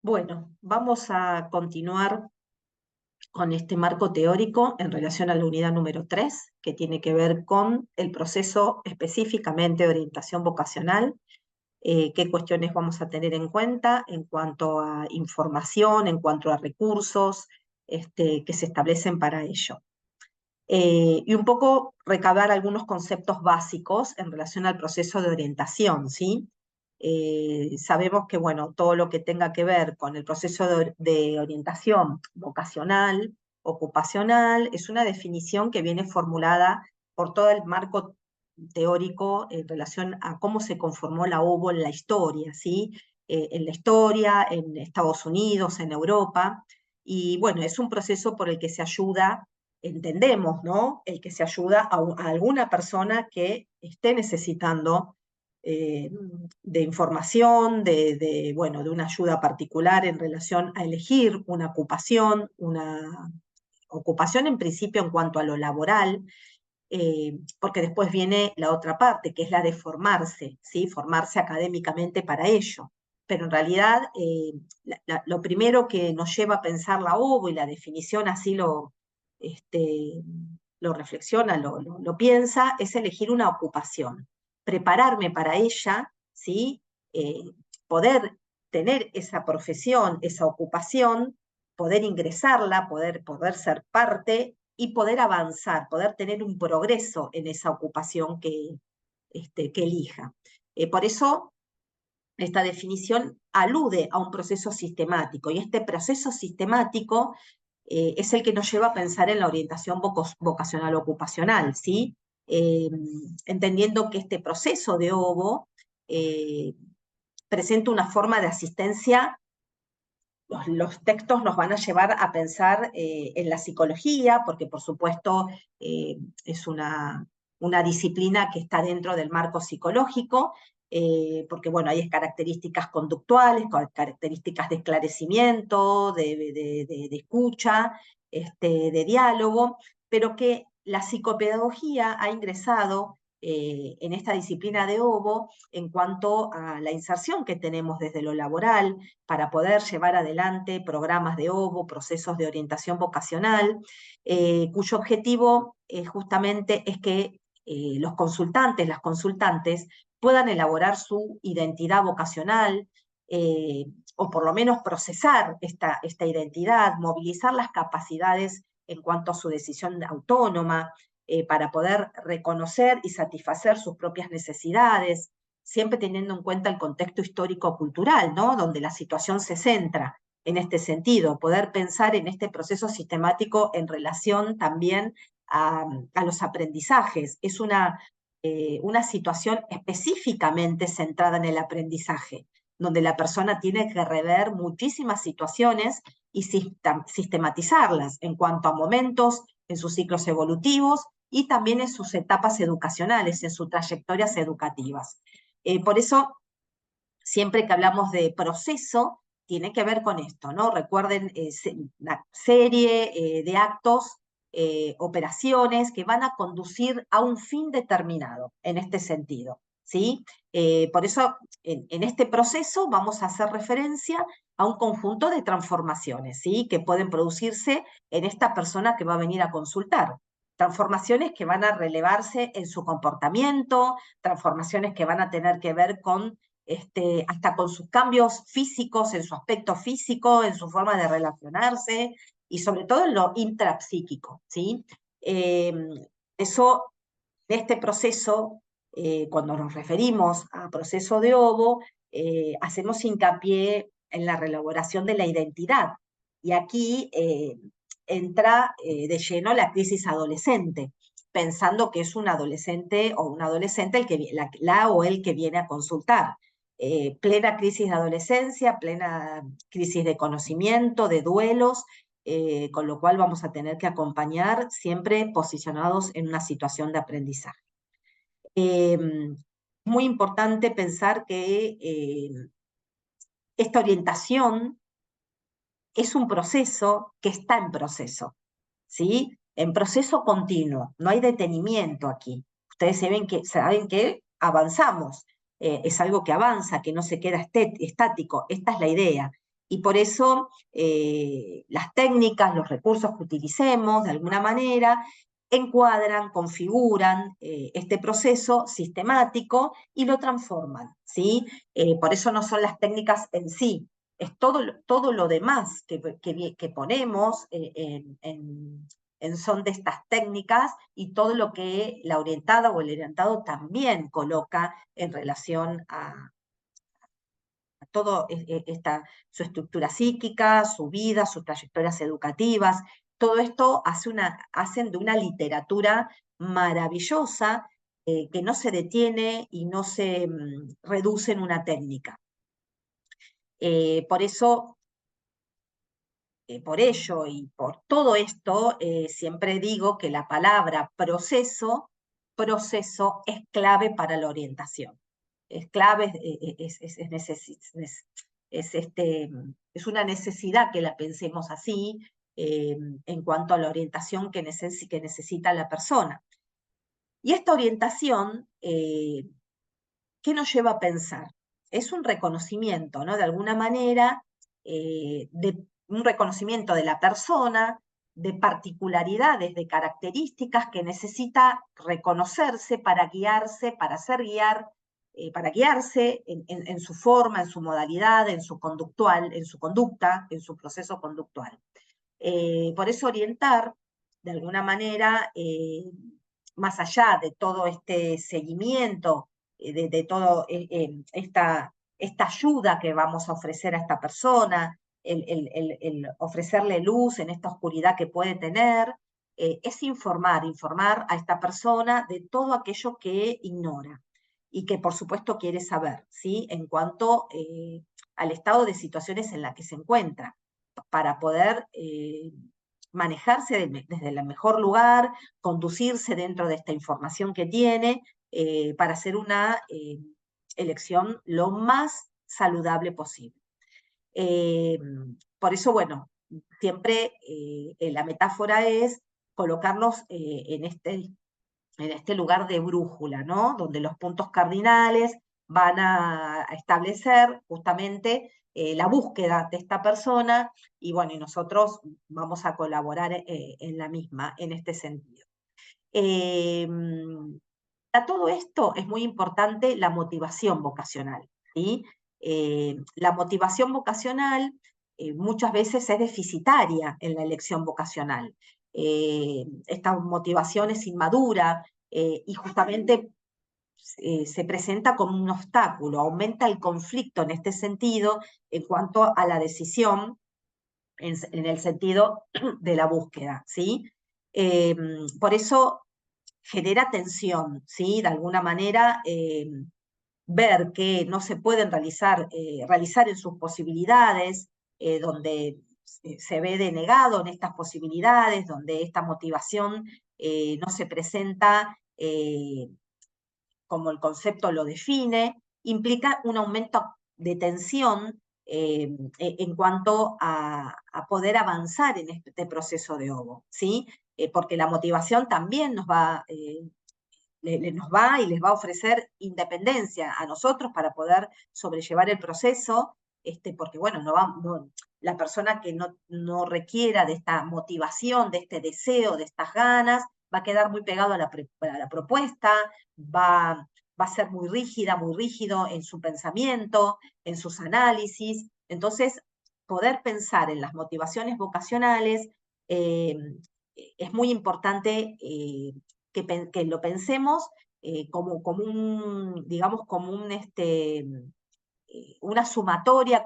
Bueno, vamos a continuar con este marco teórico en relación a la unidad número 3, que tiene que ver con el proceso específicamente de orientación vocacional, qué cuestiones vamos a tener en cuenta en cuanto a información, en cuanto a recursos que se establecen para ello. Y un poco recabar algunos conceptos básicos en relación al proceso de orientación, ¿sí? Sabemos que, bueno, todo lo que tenga que ver con el proceso de orientación vocacional, ocupacional, es una definición que viene formulada por todo el marco teórico en relación a cómo se conformó la OVO en la historia, ¿sí? En la historia, en Estados Unidos, en Europa, y bueno, es un proceso por el que se ayuda, entendemos, ¿no? El que se ayuda a alguna persona que esté necesitando eh, de información, bueno, de una ayuda particular en relación a elegir una ocupación en principio en cuanto a lo laboral, porque después viene la otra parte, que es la de formarse, ¿sí? Formarse académicamente para ello. Pero en realidad lo primero que nos lleva a pensar la OVO y la definición así este, lo reflexiona, lo piensa, es elegir una ocupación, prepararme para ella, ¿sí? Poder tener esa profesión, esa ocupación, poder ingresarla, poder ser parte y poder avanzar, poder tener un progreso en esa ocupación que elija. Por eso, esta definición alude a un proceso sistemático, y este proceso sistemático es el que nos lleva a pensar en la orientación vocacional ocupacional, ¿sí? Eh, Entendiendo que este proceso de OVO presenta una forma de asistencia. Los textos nos van a llevar a pensar en la psicología, porque por supuesto es una disciplina que está dentro del marco psicológico, porque bueno, hay características conductuales, características de esclarecimiento, de escucha, de diálogo, pero que la psicopedagogía ha ingresado en esta disciplina de OVO en cuanto a la inserción que tenemos desde lo laboral, para poder llevar adelante programas de OVO, procesos de orientación vocacional, cuyo objetivo justamente es que los consultantes, las consultantes, puedan elaborar su identidad vocacional, o por lo menos procesar esta identidad, movilizar las capacidades en cuanto a su decisión autónoma, para poder reconocer y satisfacer sus propias necesidades, siempre teniendo en cuenta el contexto histórico-cultural, ¿no? Donde la situación se centra en este sentido, poder pensar en este proceso sistemático en relación también a los aprendizajes. Es una situación específicamente centrada en el aprendizaje, donde la persona tiene que rever muchísimas situaciones y sistematizarlas en cuanto a momentos en sus ciclos evolutivos y también en sus etapas educacionales, en sus trayectorias educativas. Por eso, siempre que hablamos de proceso, tiene que ver con esto, ¿no? Recuerden, una serie de actos, operaciones que van a conducir a un fin determinado en este sentido, ¿sí? Por eso, en este proceso vamos a hacer referencia a un conjunto de transformaciones, ¿sí? Que pueden producirse en esta persona que va a venir a consultar. Transformaciones que van a relevarse en su comportamiento, transformaciones que van a tener que ver con hasta con sus cambios físicos, en su aspecto físico, en su forma de relacionarse y sobre todo en lo intrapsíquico, ¿sí? Eh, Eso, en este proceso, cuando nos referimos a proceso de OVO, hacemos hincapié en la reelaboración de la identidad. Y aquí entra de lleno la crisis adolescente, pensando que es un adolescente o un adolescente la o el que viene a consultar. Plena crisis de adolescencia, plena crisis de conocimiento, de duelos, con lo cual vamos a tener que acompañar siempre posicionados en una situación de aprendizaje. Es muy importante pensar que esta orientación es un proceso que está en proceso, ¿sí? En proceso continuo, no hay detenimiento aquí. Ustedes saben que avanzamos, es algo que avanza, que no se queda estático, esta es la idea. Y por eso las técnicas, los recursos que utilicemos, de alguna manera, encuadran, configuran este proceso sistemático y lo transforman, ¿sí? Por eso no son las técnicas en sí, es todo lo demás que ponemos en son de estas técnicas y todo lo que la orientada o el orientado también coloca en relación a todo su estructura psíquica, su vida, sus trayectorias educativas. Todo esto hacen de una literatura maravillosa que no se detiene y no se reduce en una técnica. Por eso, por ello y por todo esto, siempre digo que la palabra proceso es clave para la orientación. Es clave, es una necesidad que la pensemos así en cuanto a la orientación que necesita la persona. Y esta orientación, ¿qué nos lleva a pensar? Es un reconocimiento, ¿no? De alguna manera, un reconocimiento de la persona, de particularidades, de características que necesita reconocerse para guiarse, para guiarse en su forma, en su modalidad, en su conductual, en su conducta, en su proceso conductual. Por eso orientar, de alguna manera, más allá de todo este seguimiento, de toda esta ayuda que vamos a ofrecer a esta persona, el ofrecerle luz en esta oscuridad que puede tener, es informar a esta persona de todo aquello que ignora y que por supuesto quiere saber, ¿sí? En cuanto al estado de situaciones en la que se encuentra para poder manejarse desde el mejor lugar, conducirse dentro de esta información que tiene, para hacer una elección lo más saludable posible. Por eso, bueno, siempre la metáfora es colocarnos en este lugar de brújula, ¿no? Donde los puntos cardinales van a establecer justamente la búsqueda de esta persona y bueno, y nosotros vamos a colaborar en la misma, en este sentido. A todo esto es muy importante la motivación vocacional, ¿sí? La motivación vocacional muchas veces es deficitaria en la elección vocacional. Esta motivación es inmadura y justamente se presenta como un obstáculo, aumenta el conflicto en este sentido en cuanto a la decisión en el sentido de la búsqueda, ¿sí? Por eso genera tensión, ¿sí? De alguna manera, ver que no se pueden realizar en sus posibilidades, donde se ve denegado en estas posibilidades, donde esta motivación no se presenta como el concepto lo define, implica un aumento de tensión en cuanto a poder avanzar en este proceso de ovo, ¿sí? Porque la motivación también nos va y les va a ofrecer independencia a nosotros para poder sobrellevar el proceso, porque bueno, la persona que no requiera de esta motivación, de este deseo, de estas ganas, va a quedar muy pegado a la propuesta, va a ser muy rígida, muy rígido en su pensamiento, en sus análisis. Entonces, poder pensar en las motivaciones vocacionales es muy importante que lo pensemos digamos, una sumatoria,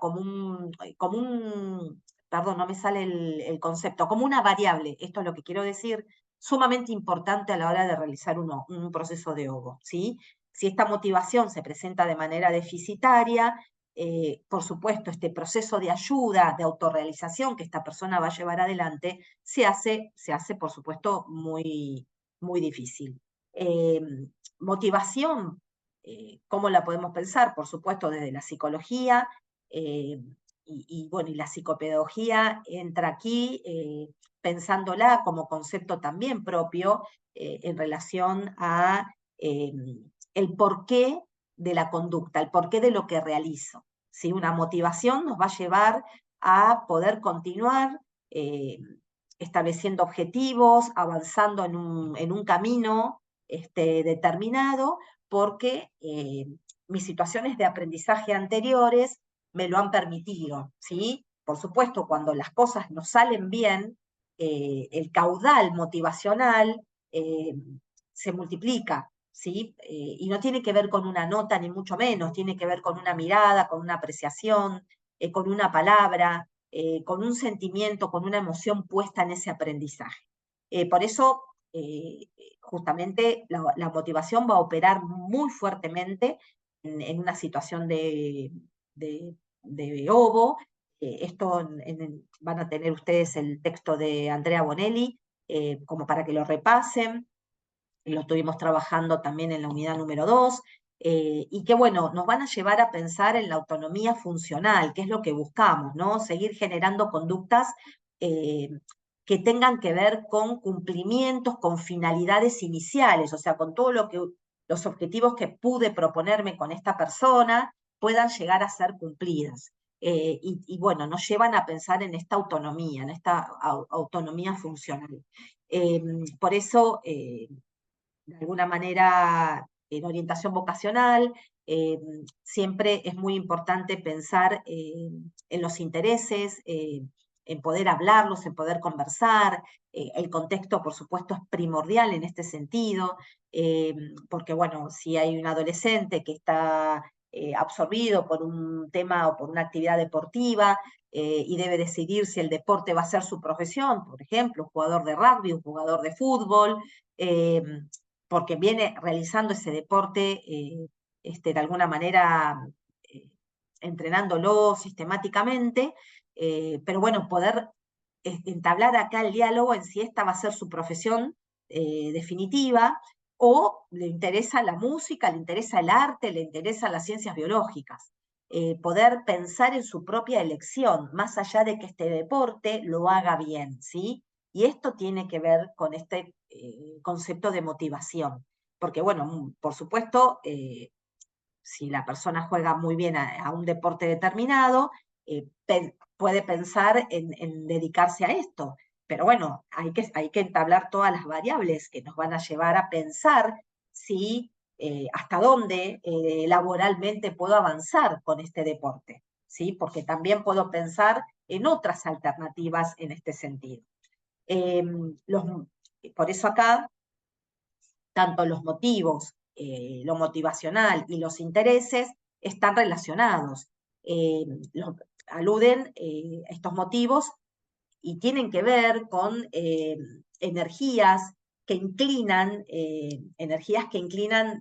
perdón, no me sale el concepto, como una variable, esto es lo que quiero decir, sumamente importante a la hora de realizar un proceso de ovo, ¿sí? Si esta motivación se presenta de manera deficitaria, por supuesto, este proceso de ayuda, de autorrealización que esta persona va a llevar adelante, se hace por supuesto, muy, muy difícil. Motivación, ¿cómo la podemos pensar? Por supuesto, desde la psicología, bueno, y la psicopedagogía entra aquí pensándola como concepto también propio en relación a el porqué de la conducta, el porqué de lo que realizo. ¿Sí? Una motivación nos va a llevar a poder continuar estableciendo objetivos, avanzando en un camino determinado, porque mis situaciones de aprendizaje anteriores me lo han permitido, ¿sí? Por supuesto, cuando las cosas no salen bien, el caudal motivacional se multiplica, ¿sí? Y no tiene que ver con una nota, ni mucho menos, tiene que ver con una mirada, con una apreciación, con una palabra, con un sentimiento, con una emoción puesta en ese aprendizaje. Por eso, justamente, la motivación va a operar muy fuertemente en una situación de ovo. Esto van a tener ustedes el texto de Andrea Bonelli, como para que lo repasen. Lo estuvimos trabajando también en la unidad número 2, y que bueno, nos van a llevar a pensar en la autonomía funcional, que es lo que buscamos, ¿no? Seguir generando conductas eh, que tengan que ver con cumplimientos, con finalidades iniciales, o sea, con todo lo que los objetivos que pude proponerme con esta persona puedan llegar a ser cumplidas. Bueno, nos llevan a pensar en esta autonomía, en esta autonomía funcional. Por eso, de alguna manera, en orientación vocacional, siempre es muy importante pensar en los intereses, en poder hablarlos, en poder conversar. El contexto, por supuesto, es primordial en este sentido, porque, bueno, si hay un adolescente que está absorbido por un tema o por una actividad deportiva, y debe decidir si el deporte va a ser su profesión, por ejemplo, un jugador de rugby, un jugador de fútbol, eh, porque viene realizando ese deporte de alguna manera eh, entrenándolo sistemáticamente, pero bueno, poder entablar acá el diálogo en si esta va a ser su profesión definitiva, o le interesa la música, le interesa el arte, le interesan las ciencias biológicas. Poder pensar en su propia elección, más allá de que este deporte lo haga bien, ¿sí? Y esto tiene que ver con este concepto de motivación. Porque, bueno, por supuesto, si la persona juega muy bien a un deporte determinado, puede pensar en dedicarse a esto. Pero bueno, hay que entablar todas las variables que nos van a llevar a pensar si hasta dónde laboralmente puedo avanzar con este deporte, ¿sí? Porque también puedo pensar en otras alternativas en este sentido. Eh, los, por eso acá, tanto los motivos, lo motivacional y los intereses están relacionados. Eh, los, aluden estos motivos y tienen que ver con energías que inclinan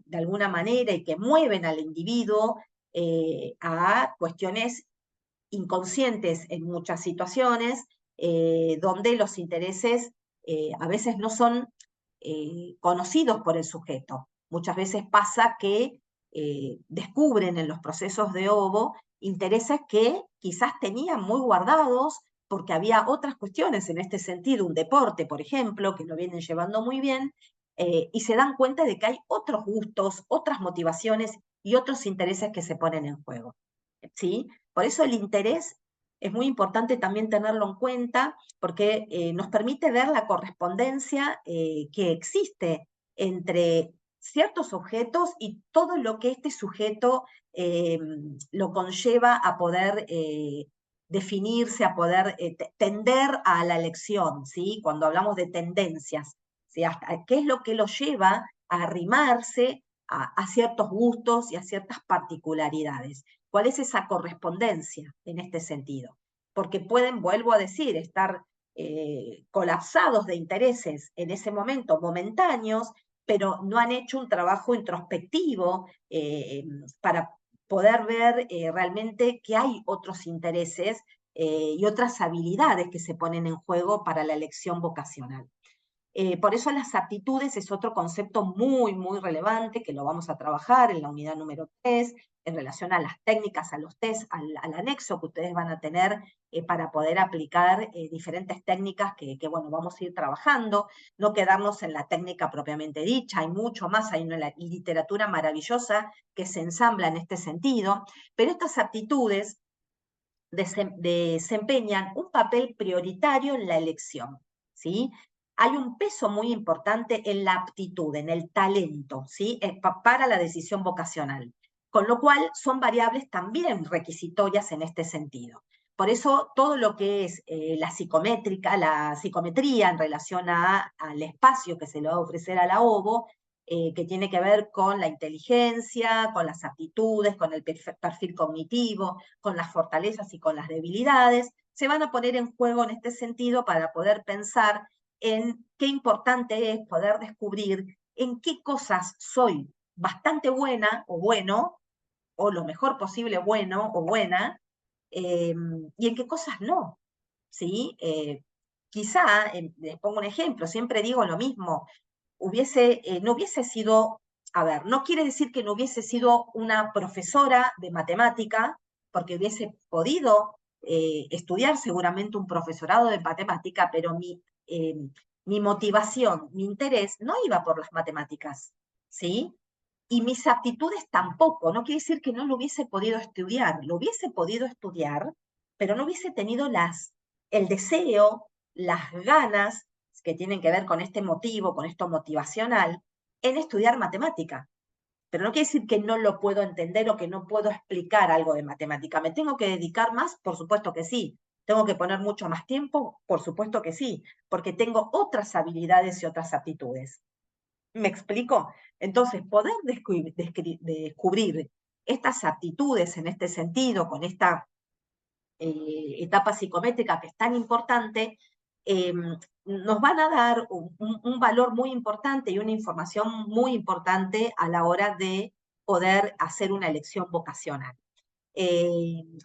de alguna manera y que mueven al individuo a cuestiones inconscientes en muchas situaciones, donde los intereses a veces no son conocidos por el sujeto. Muchas veces pasa que descubren en los procesos de ovo intereses que quizás tenían muy guardados porque había otras cuestiones en este sentido, un deporte, por ejemplo, que lo vienen llevando muy bien, y se dan cuenta de que hay otros gustos, otras motivaciones y otros intereses que se ponen en juego. ¿Sí? Por eso el interés es muy importante también tenerlo en cuenta, porque nos permite ver la correspondencia que existe entre ciertos objetos y todo lo que este sujeto lo conlleva a poder definirse, a poder tender a la elección, ¿sí? Cuando hablamos de tendencias, ¿sí? ¿Qué es lo que lo lleva a arrimarse a ciertos gustos y a ciertas particularidades? ¿Cuál es esa correspondencia en este sentido? Porque pueden, vuelvo a decir, estar colapsados de intereses en ese momento, momentáneos, pero no han hecho un trabajo introspectivo para poder ver realmente que hay otros intereses y otras habilidades que se ponen en juego para la elección vocacional. Por eso las aptitudes es otro concepto muy, muy relevante que lo vamos a trabajar en la unidad número 3, en relación a las técnicas, a los test, al anexo que ustedes van a tener para poder aplicar diferentes técnicas que, bueno, vamos a ir trabajando, no quedarnos en la técnica propiamente dicha, hay mucho más, hay una literatura maravillosa que se ensambla en este sentido, pero estas aptitudes desempeñan un papel prioritario en la elección, ¿sí? Hay un peso muy importante en la aptitud, en el talento, ¿sí? Para la decisión vocacional, con lo cual son variables también requisitorias en este sentido. Por eso todo lo que es la psicometría en relación al espacio que se le va a ofrecer a la OVO, que tiene que ver con la inteligencia, con las aptitudes, con el perfil cognitivo, con las fortalezas y con las debilidades, se van a poner en juego en este sentido para poder pensar en qué importante es poder descubrir en qué cosas soy bastante buena o bueno, o lo mejor posible bueno o buena, y en qué cosas no, ¿sí? Quizá, les pongo un ejemplo, siempre digo lo mismo, no hubiese sido, a ver, no quiere decir que no hubiese sido una profesora de matemática, porque hubiese podido estudiar seguramente un profesorado de matemática, pero mi motivación, mi interés no iba por las matemáticas, ¿sí? Y mis aptitudes tampoco, no quiere decir que no lo hubiese podido estudiar, lo hubiese podido estudiar, pero no hubiese tenido el deseo, las ganas que tienen que ver con este motivo, con esto motivacional, en estudiar matemática. Pero no quiere decir que no lo puedo entender o que no puedo explicar algo de matemática. ¿Me tengo que dedicar más? Por supuesto que sí. ¿Tengo que poner mucho más tiempo? Por supuesto que sí, porque tengo otras habilidades y otras aptitudes. ¿Me explico? Entonces, poder descubrir estas aptitudes en este sentido, con esta etapa psicométrica que es tan importante, eh, nos van a dar un valor muy importante y una información muy importante a la hora de poder hacer una elección vocacional.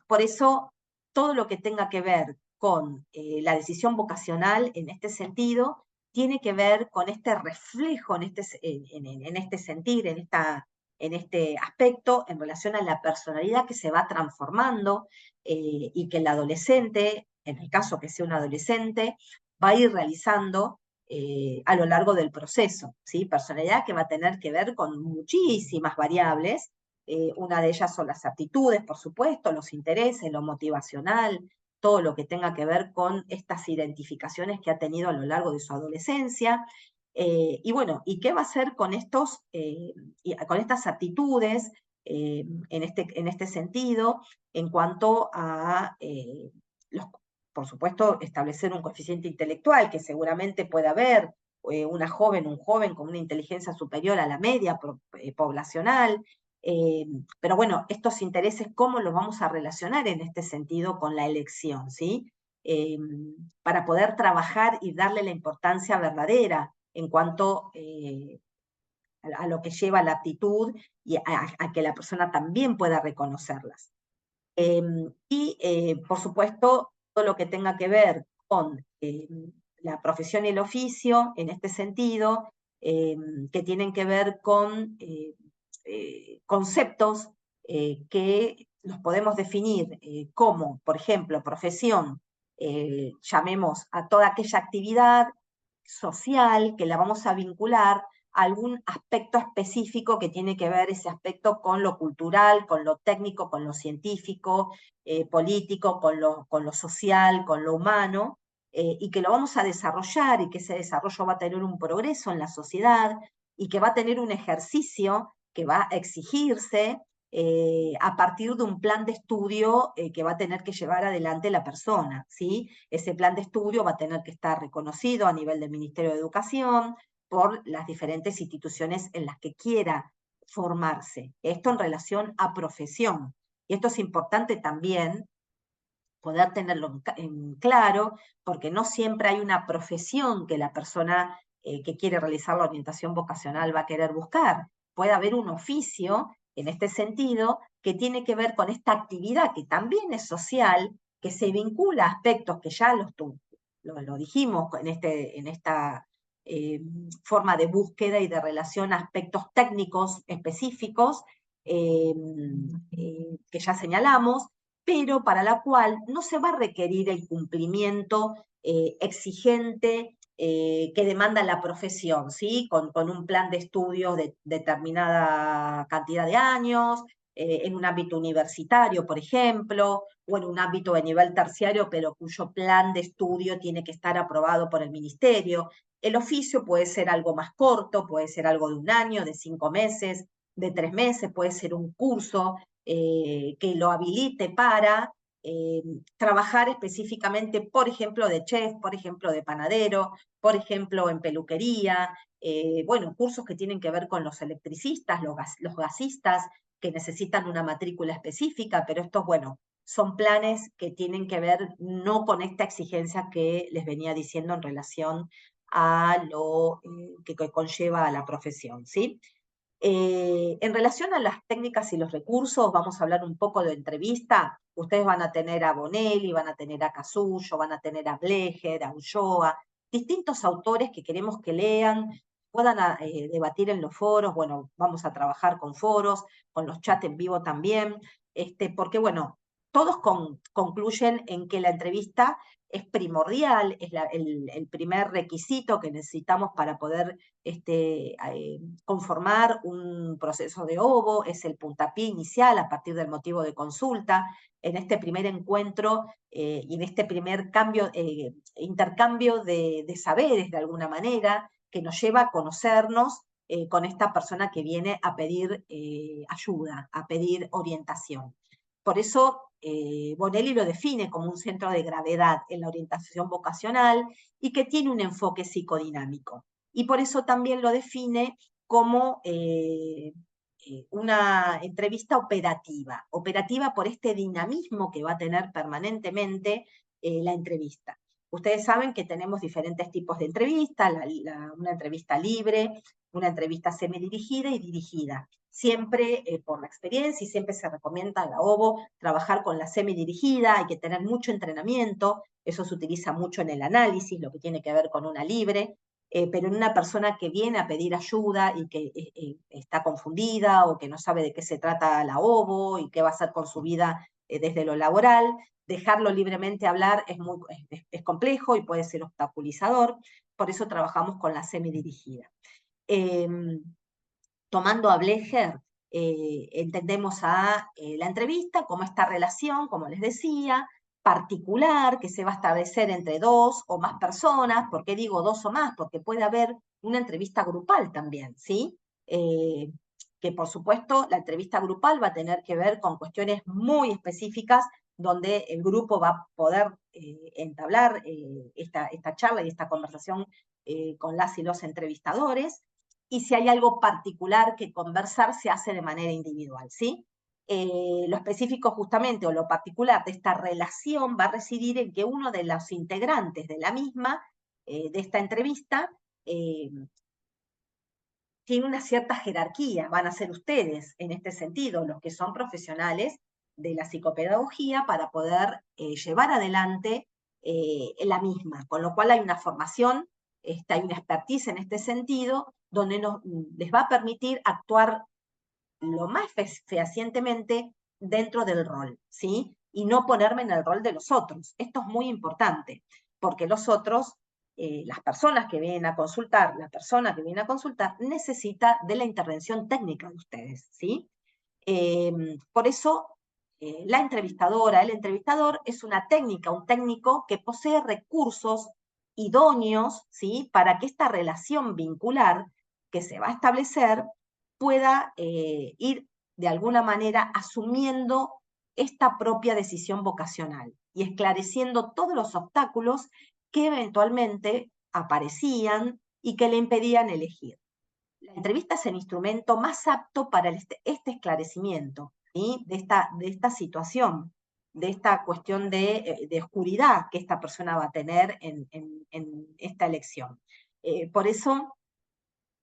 Por eso, todo lo que tenga que ver con la decisión vocacional en este sentido, tiene que ver con este reflejo en este sentir, en este aspecto en relación a la personalidad que se va transformando y que el adolescente, en el caso que sea un adolescente, va a ir realizando a lo largo del proceso, ¿sí? Personalidad que va a tener que ver con muchísimas variables. Una de ellas son las aptitudes, por supuesto, los intereses, lo motivacional, todo lo que tenga que ver con estas identificaciones que ha tenido a lo largo de su adolescencia. Y bueno, ¿y qué va a hacer con con estas aptitudes en este sentido en cuanto a por supuesto, establecer un coeficiente intelectual que seguramente pueda haber un joven con una inteligencia superior a la media poblacional, pero bueno, estos intereses, ¿cómo los vamos a relacionar en este sentido con la elección, ¿sí? Eh, para poder trabajar y darle la importancia verdadera en cuanto a lo que lleva la aptitud y a que la persona también pueda reconocerlas. Por supuesto, todo lo que tenga que ver con la profesión y el oficio, en este sentido, que tienen que ver con conceptos que los podemos definir como, por ejemplo, profesión, llamemos a toda aquella actividad social que la vamos a vincular a algún aspecto específico que tiene que ver ese aspecto con lo cultural, con lo técnico, con lo científico, político, con lo social, con lo humano, y que lo vamos a desarrollar y que ese desarrollo va a tener un progreso en la sociedad y que va a tener un ejercicio que va a exigirse a partir de un plan de estudio que va a tener que llevar adelante la persona, ¿sí? Ese plan de estudio va a tener que estar reconocido a nivel del Ministerio de Educación por las diferentes instituciones en las que quiera formarse. Esto en relación a profesión. Y esto es importante también poder tenerlo en claro, porque no siempre hay una profesión que la persona que quiere realizar la orientación vocacional va a querer buscar. Puede haber un oficio en este sentido que tiene que ver con esta actividad que también es social, que se vincula a aspectos que ya lo dijimos en esta forma de búsqueda y de relación a aspectos técnicos específicos que ya señalamos, pero para la cual no se va a requerir el cumplimiento exigente que demanda la profesión, ¿sí? Con un plan de estudios de determinada cantidad de años, en un ámbito universitario, por ejemplo, o en un ámbito de nivel terciario, pero cuyo plan de estudio tiene que estar aprobado por el ministerio. El oficio puede ser algo más corto, puede ser algo de 1 año, de 5 meses, de 3 meses, puede ser un curso que lo habilite para trabajar específicamente, por ejemplo, de chef, por ejemplo, de panadero, por ejemplo, en peluquería, bueno, cursos que tienen que ver con los electricistas, los gasistas, que necesitan una matrícula específica, pero estos, bueno, son planes que tienen que ver no con esta exigencia que les venía diciendo en relación a lo que conlleva a la profesión, ¿sí? En relación a las técnicas y los recursos, vamos a hablar un poco de entrevista. Ustedes van a tener a Bonelli, van a tener a Casullo, van a tener a Blecher, a Ulloa, distintos autores que queremos que lean, puedan debatir en los foros. Bueno, vamos a trabajar con foros, con los chats en vivo también, porque bueno, todos concluyen en que la entrevista es primordial, es el primer requisito que necesitamos para poder conformar un proceso de OVO, es el puntapié inicial a partir del motivo de consulta. En este primer encuentro y en este primer intercambio de saberes de alguna manera, que nos lleva a conocernos con esta persona que viene a pedir ayuda, a pedir orientación. Por eso Bonelli lo define como un centro de gravedad en la orientación vocacional y que tiene un enfoque psicodinámico. Y por eso también lo define como una entrevista operativa, operativa por este dinamismo que va a tener permanentemente la entrevista. Ustedes saben que tenemos diferentes tipos de entrevistas, una entrevista libre, una entrevista semidirigida y dirigida. Siempre por la experiencia y siempre se recomienda a la OVO trabajar con la semidirigida, hay que tener mucho entrenamiento, eso se utiliza mucho en el análisis, lo que tiene que ver con una libre, pero en una persona que viene a pedir ayuda y que está confundida o que no sabe de qué se trata la OVO y qué va a hacer con su vida desde lo laboral, dejarlo libremente hablar es complejo y puede ser obstaculizador, por eso trabajamos con la semidirigida. Tomando a Blecher, entendemos a la entrevista como esta relación, como les decía, particular que se va a establecer entre 2 o más personas. ¿Por qué digo 2 o más? Porque puede haber una entrevista grupal también, ¿sí? Que por supuesto la entrevista grupal va a tener que ver con cuestiones muy específicas donde el grupo va a poder entablar esta charla y esta conversación con las y los entrevistadores, y si hay algo particular que conversar se hace de manera individual, ¿sí? Lo específico justamente o lo particular de esta relación va a residir en que uno de los integrantes de la misma, de esta entrevista, tiene una cierta jerarquía, van a ser ustedes en este sentido, los que son profesionales de la psicopedagogía para poder llevar adelante la misma, con lo cual hay una formación, hay una expertise en este sentido, donde les va a permitir actuar lo más fehacientemente dentro del rol, ¿sí? Y no ponerme en el rol de los otros. Esto es muy importante, porque los otros, las personas que vienen a consultar, la persona que viene a consultar, necesita de la intervención técnica de ustedes, ¿sí? Por eso, la entrevistadora, el entrevistador es una técnica, un técnico que posee recursos idóneos, ¿sí? Para que esta relación vincular que se va a establecer pueda ir de alguna manera asumiendo esta propia decisión vocacional y esclareciendo todos los obstáculos que eventualmente aparecían y que le impedían elegir. La entrevista es el instrumento más apto para este esclarecimiento, ¿sí? de esta situación, de esta cuestión de oscuridad que esta persona va a tener en esta elección. Por eso,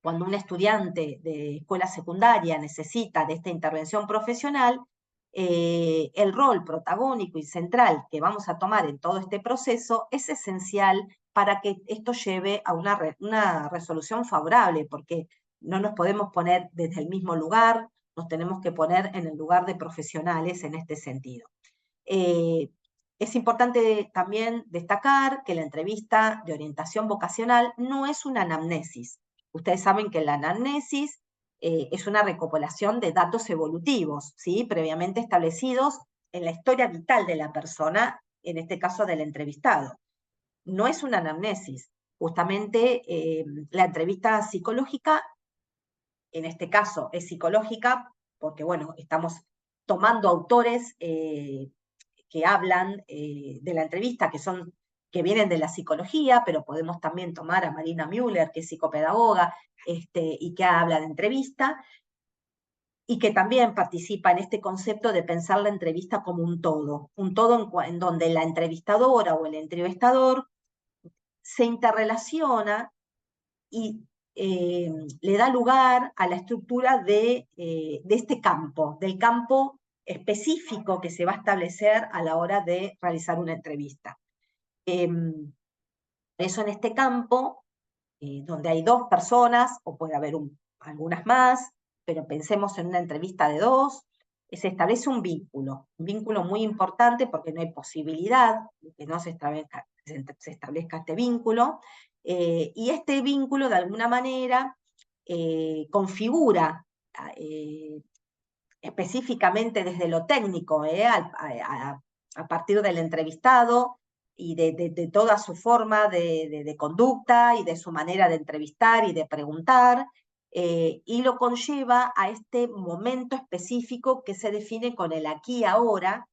cuando un estudiante de escuela secundaria necesita de esta intervención profesional, el rol protagónico y central que vamos a tomar en todo este proceso es esencial para que esto lleve a una resolución favorable, porque no nos podemos poner desde el mismo lugar, nos tenemos que poner en el lugar de profesionales en este sentido. Es importante también destacar que la entrevista de orientación vocacional no es una anamnesis. Ustedes saben que la anamnesis es una recopilación de datos evolutivos, ¿sí? Previamente establecidos en la historia vital de la persona, en este caso del entrevistado. No es una anamnesis. Justamente la entrevista psicológica, en este caso, es psicológica porque, bueno, estamos tomando autores que hablan de la entrevista, que vienen de la psicología, pero podemos también tomar a Marina Müller, que es psicopedagoga, y que habla de entrevista, y que también participa en este concepto de pensar la entrevista como un todo en donde la entrevistadora o el entrevistador se interrelaciona y le da lugar a la estructura de este campo, del campo específico que se va a establecer a la hora de realizar una entrevista. Por eso en este campo, donde hay dos personas, o puede haber algunas más, pero pensemos en una entrevista de dos, se establece un vínculo muy importante porque no hay posibilidad de que no se establezca este vínculo, y este vínculo de alguna manera configura específicamente desde lo técnico, a partir del entrevistado y de toda su forma de conducta y de su manera de entrevistar y de preguntar, y lo conlleva a este momento específico que se define con el aquí y ahora,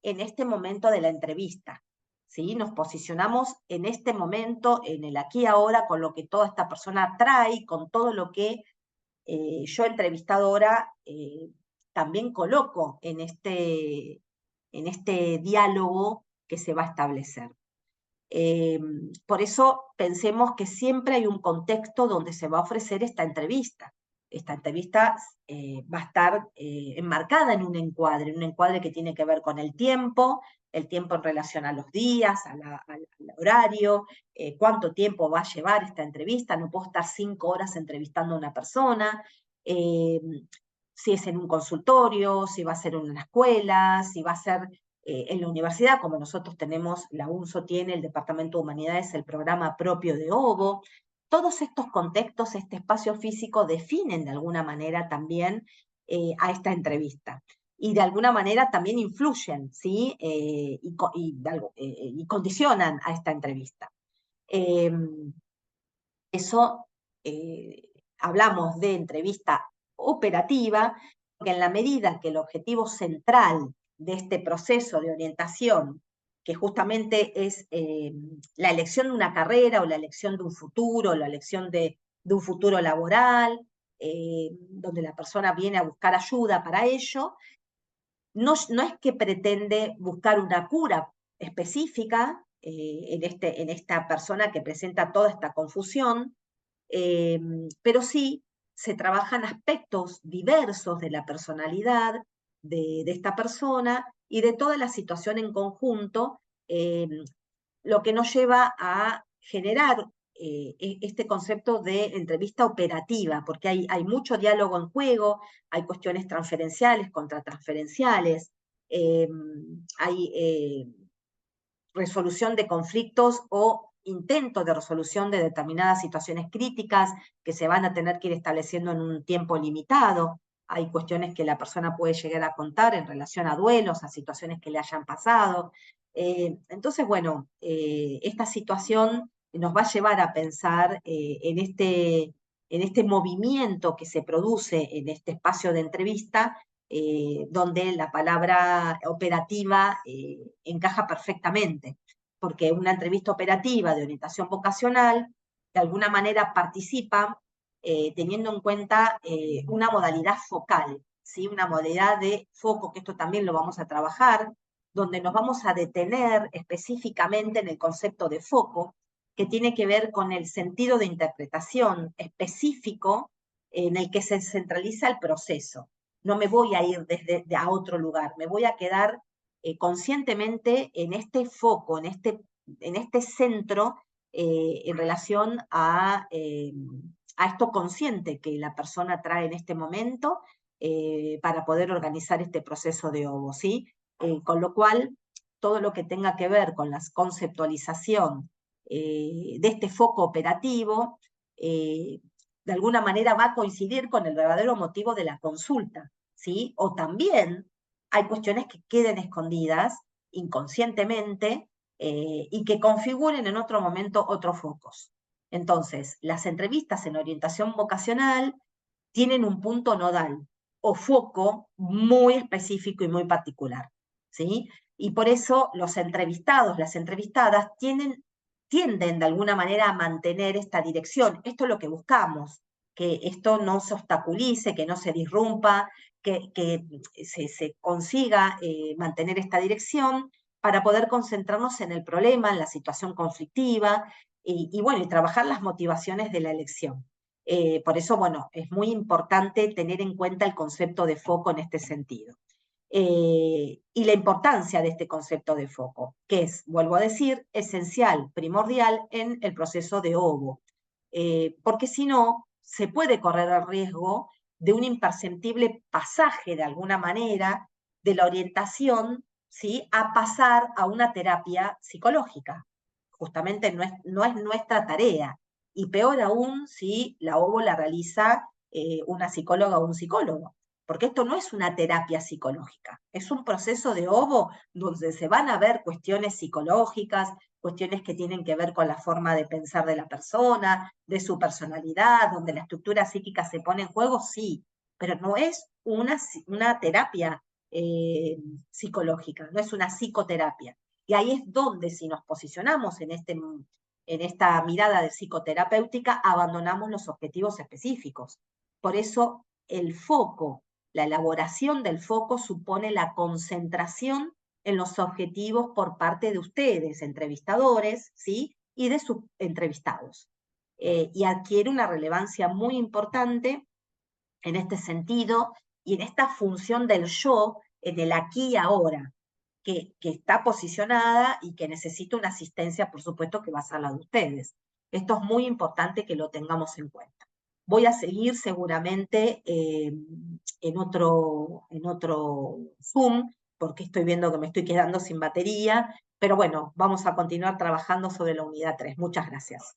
en este momento de la entrevista. ¿Sí? Nos posicionamos en este momento, en el aquí y ahora, con lo que toda esta persona trae, con todo lo que yo entrevistadora también coloco en este diálogo que se va a establecer. Por eso pensemos que siempre hay un contexto donde se va a ofrecer esta entrevista. Esta entrevista va a estar enmarcada en un encuadre que tiene que ver con el tiempo en relación a los días, al horario, cuánto tiempo va a llevar esta entrevista. No puedo estar 5 horas entrevistando a una persona, si es en un consultorio, si va a ser en una escuela, si va a ser en la universidad, como nosotros tenemos, la UNSO tiene, el Departamento de Humanidades, el programa propio de OVO. Todos estos contextos, este espacio físico, definen de alguna manera también a esta entrevista. Y de alguna manera también influyen, ¿sí? Y condicionan a esta entrevista. Eso hablamos de entrevista operativa, porque en la medida que el objetivo central de este proceso de orientación, que justamente es la elección de una carrera o la elección de un futuro, la elección de un futuro laboral, donde la persona viene a buscar ayuda para ello, no es que pretende buscar una cura específica en esta persona que presenta toda esta confusión, pero sí se trabajan aspectos diversos de la personalidad de esta persona y de toda la situación en conjunto, lo que nos lleva a generar este concepto de entrevista operativa, porque hay mucho diálogo en juego, hay cuestiones transferenciales, contratransferenciales, hay resolución de conflictos o intento de resolución de determinadas situaciones críticas que se van a tener que ir estableciendo en un tiempo limitado. Hay cuestiones que la persona puede llegar a contar en relación a duelos, a situaciones que le hayan pasado. Entonces, bueno, esta situación nos va a llevar a pensar en este movimiento que se produce en este espacio de entrevista, donde la palabra operativa encaja perfectamente, porque una entrevista operativa de orientación vocacional de alguna manera participa teniendo en cuenta una modalidad focal, ¿sí? Una modalidad de foco, que esto también lo vamos a trabajar, donde nos vamos a detener específicamente en el concepto de foco, que tiene que ver con el sentido de interpretación específico en el que se centraliza el proceso. No me voy a ir a otro lugar, me voy a quedar conscientemente en este foco, en este centro en relación a esto consciente que la persona trae en este momento para poder organizar este proceso de OVO, ¿sí? Con lo cual, todo lo que tenga que ver con la conceptualización de este foco operativo de alguna manera va a coincidir con el verdadero motivo de la consulta, ¿sí? O también hay cuestiones que queden escondidas inconscientemente y que configuren en otro momento otros focos. Entonces, las entrevistas en orientación vocacional tienen un punto nodal o foco muy específico y muy particular, ¿sí? Y por eso los entrevistados, las entrevistadas, tienden de alguna manera a mantener esta dirección. Esto es lo que buscamos, que esto no se obstaculice, que no se disrumpa, que se consiga mantener esta dirección para poder concentrarnos en el problema, en la situación conflictiva, y bueno, y trabajar las motivaciones de la elección. Por eso, bueno, es muy importante tener en cuenta el concepto de foco en este sentido. Y la importancia de este concepto de foco, que es, vuelvo a decir, esencial, primordial en el proceso de OVO, porque si no, se puede correr el riesgo de un imperceptible pasaje, de alguna manera, de la orientación, ¿sí?, a pasar a una terapia psicológica. Justamente no es nuestra tarea. Y peor aún si la OVO la realiza una psicóloga o un psicólogo, porque esto no es una terapia psicológica, es un proceso de OVO donde se van a ver cuestiones psicológicas, cuestiones que tienen que ver con la forma de pensar de la persona, de su personalidad, donde la estructura psíquica se pone en juego, sí, pero no es una terapia psicológica, no es una psicoterapia. Y ahí es donde si nos posicionamos en esta mirada de psicoterapéutica, abandonamos los objetivos específicos. Por eso el foco, la elaboración del foco supone la concentración en los objetivos por parte de ustedes, entrevistadores, ¿sí?, y de sus entrevistados. Y adquiere una relevancia muy importante en este sentido y en esta función del yo, en el aquí y ahora, que está posicionada y que necesita una asistencia, por supuesto, que va a ser la de ustedes. Esto es muy importante que lo tengamos en cuenta. Voy a seguir seguramente en otro Zoom, porque estoy viendo que me estoy quedando sin batería, pero bueno, vamos a continuar trabajando sobre la unidad 3. Muchas gracias.